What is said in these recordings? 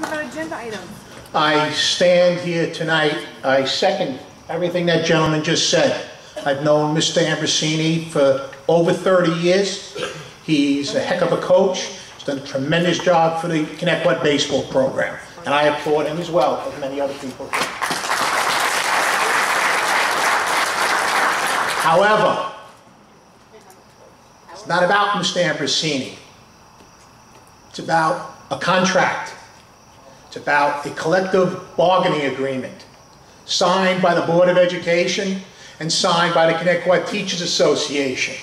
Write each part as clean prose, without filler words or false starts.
about agenda items. I stand here tonight, I second everything that gentleman just said. I've known Mr. Ambrosini for over 30 years. He's a heck of a coach. He's done a tremendous job for the Connecticut baseball program. And I applaud him as well, as many other people do. However, it's not about Mr. Ambrosini. It's about a contract. It's about a collective bargaining agreement signed by the Board of Education and signed by the Connecticut Teachers Association.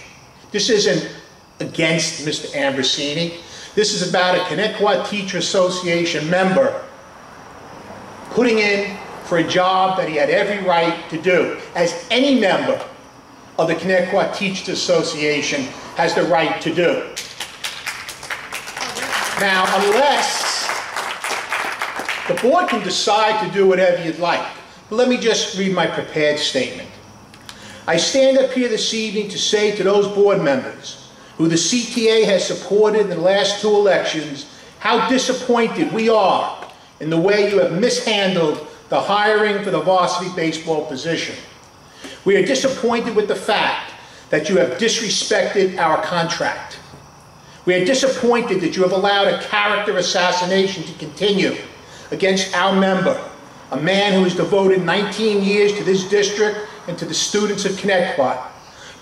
This isn't against Mr. Ambrosini. This is about a Connecticut Teacher Association member putting in for a job that he had every right to do, as any member of the Connecticut Teachers Association has the right to do. Now, unless the board can decide to do whatever you'd like, but let me just read my prepared statement. I stand up here this evening to say to those board members who the CTA has supported in the last 2 elections how disappointed we are in the way you have mishandled the hiring for the varsity baseball position. We are disappointed with the fact that you have disrespected our contract. We are disappointed that you have allowed a character assassination to continue against our member, a man who has devoted 19 years to this district and to the students of Connecticut,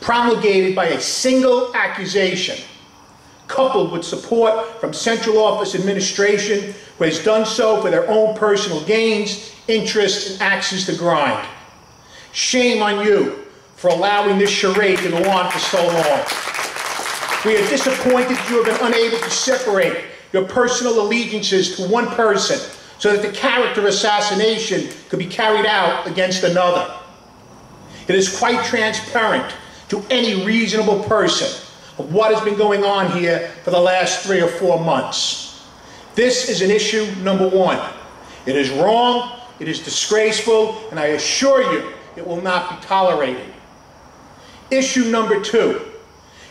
promulgated by a single accusation, coupled with support from central office administration, who has done so for their own personal gains, interests, and axes to grind. Shame on you for allowing this charade to go on for so long. We are disappointed you have been unable to separate your personal allegiances to one person so that the character assassination could be carried out against another. It is quite transparent to any reasonable person of what has been going on here for the last 3 or 4 months. This is an issue number 1. It is wrong, it is disgraceful, and I assure you it will not be tolerated. Issue number 2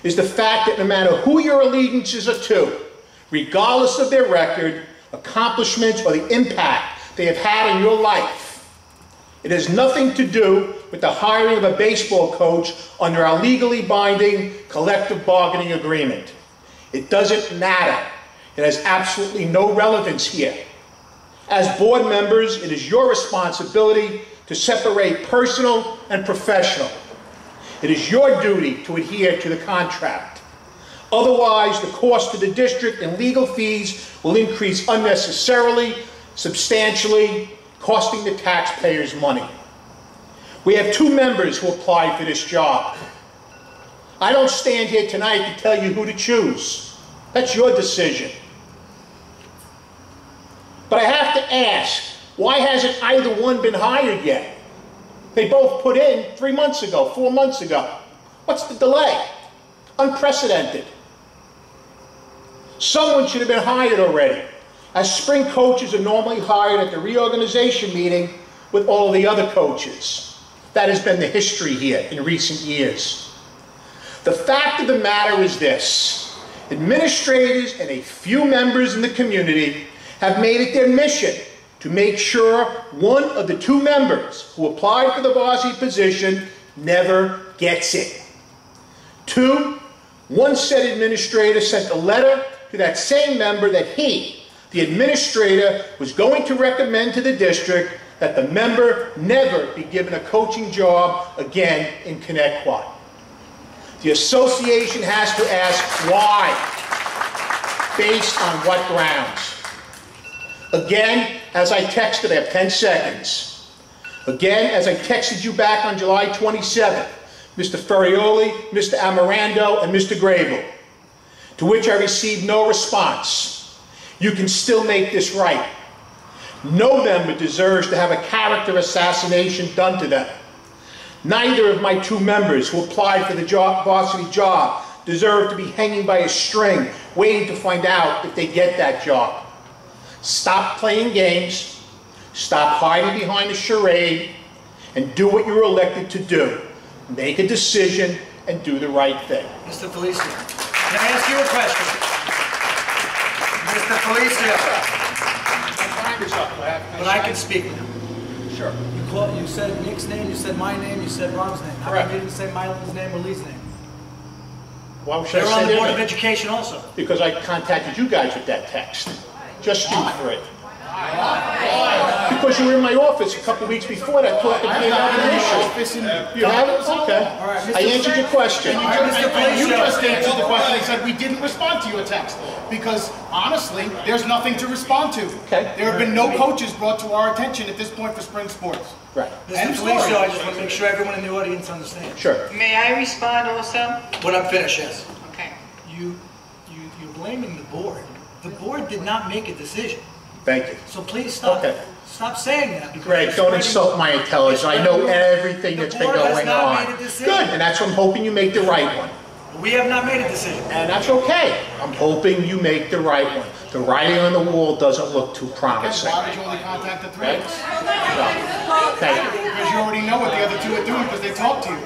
is the fact that no matter who your allegiances are to, regardless of their record, accomplishments, or the impact they have had in your life, it has nothing to do with the hiring of a baseball coach under our legally binding collective bargaining agreement. It doesn't matter. It has absolutely no relevance here. As board members, it is your responsibility to separate personal and professional. It is your duty to adhere to the contract. Otherwise, the cost to the district and legal fees will increase unnecessarily, substantially, costing the taxpayers money. We have 2 members who applied for this job. I don't stand here tonight to tell you who to choose. That's your decision. But I have to ask, why hasn't either one been hired yet? They both put in 3 months ago, 4 months ago. What's the delay? Unprecedented. Someone should have been hired already, as spring coaches are normally hired at the reorganization meeting with all the other coaches. That has been the history here in recent years. The fact of the matter is this: administrators and a few members in the community have made it their mission to make sure one of the 2 members who applied for the varsity position never gets it. 2, one said administrator sent a letter to that same member that he, the administrator, was going to recommend to the district that the member never be given a coaching job again in Connecticut. The association has to ask why, based on what grounds. Again, as I texted, I have 10 seconds. Again, as I texted you back on July 27th, Mr. Ferrioli, Mr. Amorando, and Mr. Grable, to which I received no response. You can still make this right. No member deserves to have a character assassination done to them. Neither of my 2 members who applied for the varsity job deserve to be hanging by a string, waiting to find out if they get that job. Stop playing games, stop hiding behind a charade, and do what you were elected to do. Make a decision and do the right thing. Mr. Felicio, can I ask you a question? Mr. Felicio. speakers up. But I can speak now. Sure. You said Nick's name, you said my name, you said Ron's name. How come you didn't say Mylan's name or Lee's name? Why should They're I say on the their Board of name? Education also. Because I contacted you guys with that text. Just shoot for it. Because you were in my office a couple weeks before that talking to me about the issue. You have it? Okay. I answered your question. You just answered the question and said we didn't respond to your text. Because honestly, there's nothing to respond to. Okay. There have been no coaches brought to our attention at this point for spring sports. Right. Mr. Felicio, I just want to make sure everyone in the audience understands. Sure. May I respond also? When I'm finished, yes. Okay. You're blaming the board. The board did not make a decision. Thank you. So please stop. Okay. Stop saying that. because Greg, you're don't spreading- insult my intelligence. I know everything that's been The board has going not on. made a decision. Good, and that's what I'm hoping you make the right one. We have not made a decision. And that's okay. I'm hoping you make the right one. The writing on the wall doesn't look too promising. Why did you only contact the three Right? of us? So, thank you. Because you already know what the other two are doing because they talked to you.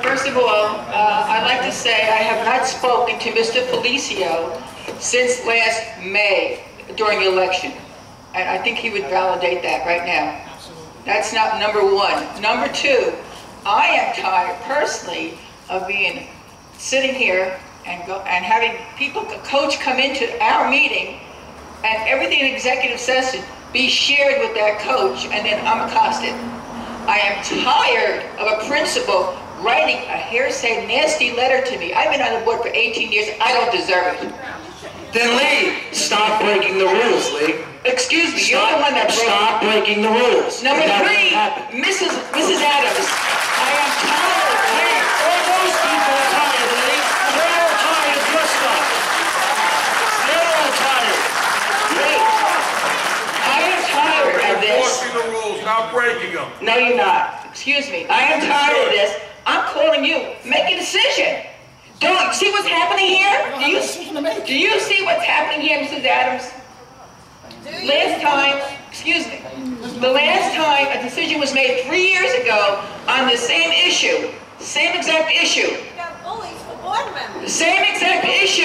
First of all, I'd like to say I have not spoken to Mr. Felicio since last May during the election. And I think he would validate that right now. That's not number one. Number two, I am tired personally of sitting here and having a coach come into our meeting and everything in executive session be shared with that coach and then I'm accosted. I am tired of a principal writing a hearsay, nasty letter to me. I've been on the board for 18 years. I don't deserve it. Then Lee, stop breaking the rules, Lee. Excuse me, you're the one that broke. Stop breaking the rules. Number That three, won't happen. Mrs. Adams. I am tired. Lee, all those people are tired, Lee. They're all tired of your stuff. They're all tired. Wait. I am tired of this. Enforcing the rules, not breaking them. No, you're not. Excuse me. I am tired of this. I'm calling you. Make a decision. Don't see what's happening here? Do you see what's happening here, Mrs. Adams? Last time, excuse me, the last time a decision was made 3 years ago on the same issue, same exact issue, the same exact issue,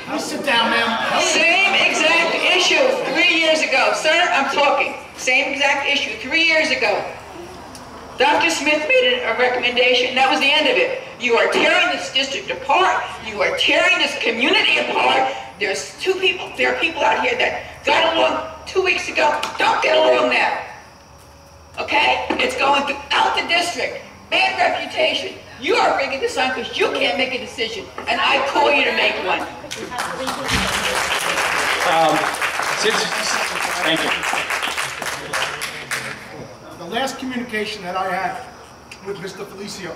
Please sit down, ma'am. same exact issue 3 years ago. Sir, I'm talking. Same exact issue 3 years ago. Dr. Smith made a recommendation, that was the end of it. You are tearing this district apart. You are tearing this community apart. There are people out here that got along 2 weeks ago, don't get along now. Okay? It's going throughout the district. Bad reputation. You are bringing this on because you can't make a decision, and I call you to make one. Thank you. The last communication that I had with Mr. Felicio,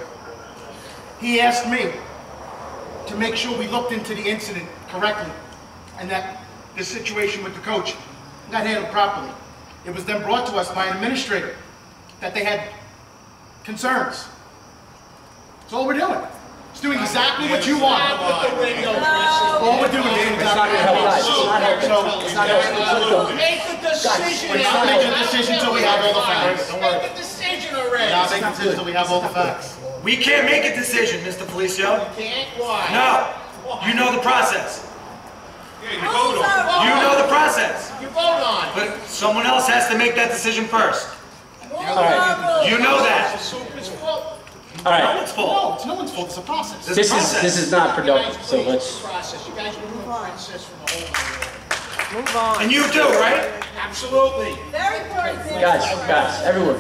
he asked me to make sure we looked into the incident correctly and that the situation with the coach got handled properly. It was then brought to us by an administrator that they had concerns. That's all we're doing. It's doing exactly what you want. All we're doing is exactly what you want. Make the decision. We're not making a decision until we have all the facts. Don't worry. Make a decision already. We're not making a decision until we have all the facts. We can't make a decision, Mr. Felicio. Can't? Why? No. You know the process. Yeah, you vote on it. You know the process. You vote on it. But someone else has to make that decision first. All right. You know that. It's the super's fault. All No right. one's fault. No, it's no one's fault. It's a process. This This is not productive. So let's. Process. You guys remove the princess from the whole. And you do, right? Absolutely. Guys, everyone.